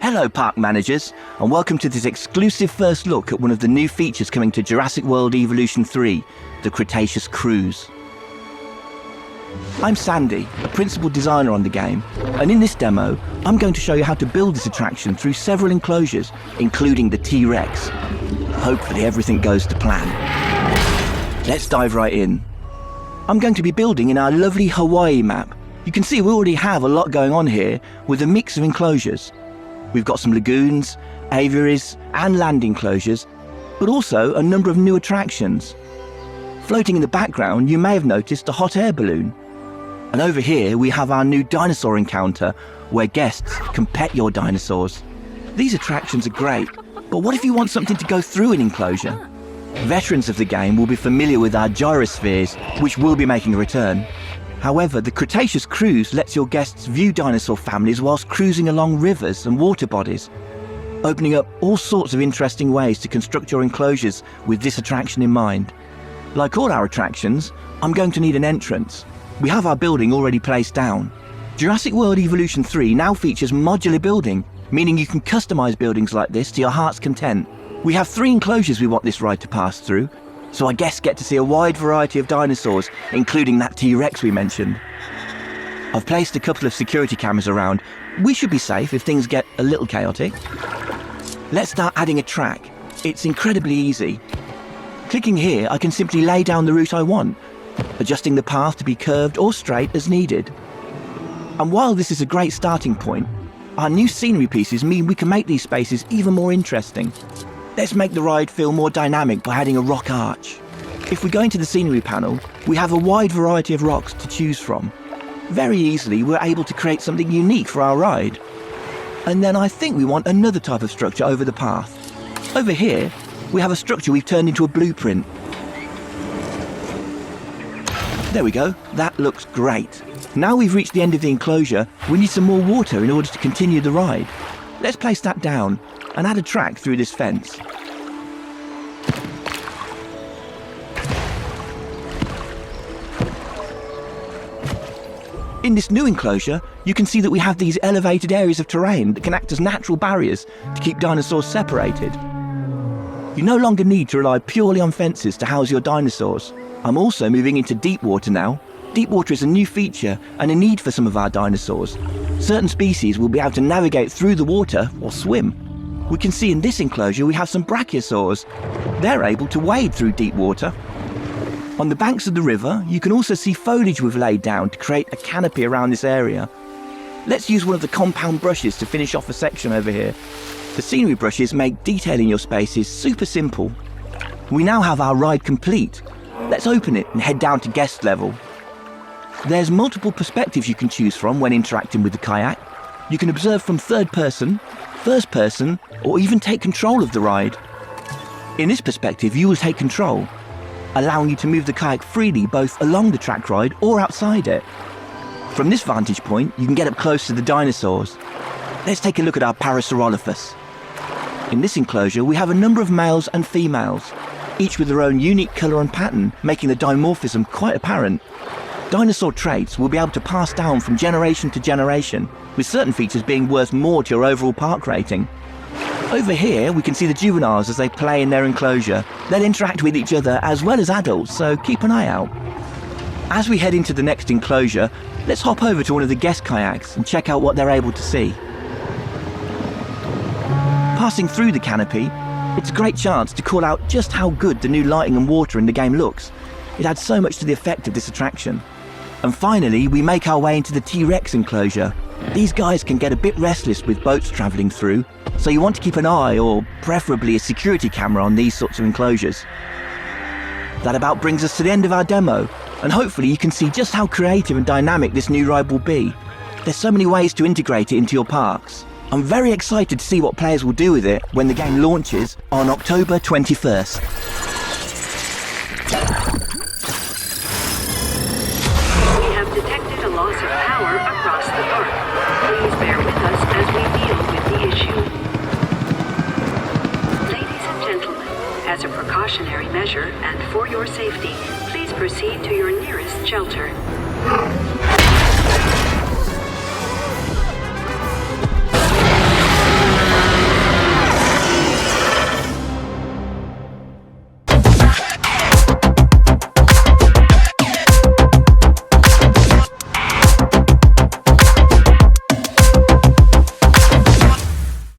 Hello park managers, and welcome to this exclusive first look at one of the new features coming to Jurassic World Evolution 3, the Cretaceous Cruise. I'm Sandy, a principal designer on the game, and in this demo, I'm going to show you how to build this attraction through several enclosures, including the T-Rex. Hopefully everything goes to plan. Let's dive right in. I'm going to be building in our lovely Hawaii map. You can see we already have a lot going on here with a mix of enclosures. We've got some lagoons, aviaries and land enclosures, but also a number of new attractions. Floating in the background, you may have noticed a hot air balloon. And over here we have our new dinosaur encounter, where guests can pet your dinosaurs. These attractions are great, but what if you want something to go through an enclosure? Veterans of the game will be familiar with our gyrospheres, which will be making a return. However, the Cretaceous Cruise lets your guests view dinosaur families whilst cruising along rivers and water bodies, opening up all sorts of interesting ways to construct your enclosures with this attraction in mind. Like all our attractions, I'm going to need an entrance. We have our building already placed down. Jurassic World Evolution 3 now features modular building, meaning you can customize buildings like this to your heart's content. We have 3 enclosures we want this ride to pass through, so our guests get to see a wide variety of dinosaurs, including that T-Rex we mentioned. I've placed a couple of security cameras around. We should be safe if things get a little chaotic. Let's start adding a track. It's incredibly easy. Clicking here, I can simply lay down the route I want, adjusting the path to be curved or straight as needed. And while this is a great starting point, our new scenery pieces mean we can make these spaces even more interesting. Let's make the ride feel more dynamic by adding a rock arch. If we go into the scenery panel, we have a wide variety of rocks to choose from. Very easily, we're able to create something unique for our ride. And then I think we want another type of structure over the path. Over here, we have a structure we've turned into a blueprint. There we go, that looks great. Now we've reached the end of the enclosure, we need some more water in order to continue the ride. Let's place that down and add a track through this fence. In this new enclosure, you can see that we have these elevated areas of terrain that can act as natural barriers to keep dinosaurs separated. You no longer need to rely purely on fences to house your dinosaurs. I'm also moving into deep water now. Deep water is a new feature and a need for some of our dinosaurs. Certain species will be able to navigate through the water or swim. We can see in this enclosure we have some brachiosaurs. They're able to wade through deep water. On the banks of the river, you can also see foliage we've laid down to create a canopy around this area. Let's use one of the compound brushes to finish off a section over here. The scenery brushes make detailing your spaces super simple. We now have our ride complete. Let's open it and head down to guest level. There's multiple perspectives you can choose from when interacting with the kayak. You can observe from third person, first person, or even take control of the ride. In this perspective, you will take control, allowing you to move the kayak freely both along the track ride or outside it. From this vantage point, you can get up close to the dinosaurs. Let's take a look at our Parasaurolophus. In this enclosure, we have a number of males and females, each with their own unique colour and pattern, making the dimorphism quite apparent. Dinosaur traits will be able to pass down from generation to generation, with certain features being worth more to your overall park rating. Over here, we can see the juveniles as they play in their enclosure. They'll interact with each other as well as adults, so keep an eye out. As we head into the next enclosure, let's hop over to one of the guest kayaks and check out what they're able to see. Passing through the canopy, it's a great chance to call out just how good the new lighting and water in the game looks. It adds so much to the effect of this attraction. And finally, we make our way into the T-Rex enclosure. These guys can get a bit restless with boats travelling through, so you want to keep an eye, or preferably a security camera, on these sorts of enclosures. That about brings us to the end of our demo, and hopefully you can see just how creative and dynamic this new ride will be. There's so many ways to integrate it into your parks. I'm very excited to see what players will do with it when the game launches on October 21st. We have detected a loss of power across the park. Please bear with us as we deal with the issue. Ladies and gentlemen, as a precautionary measure and for your safety, please proceed to your nearest shelter.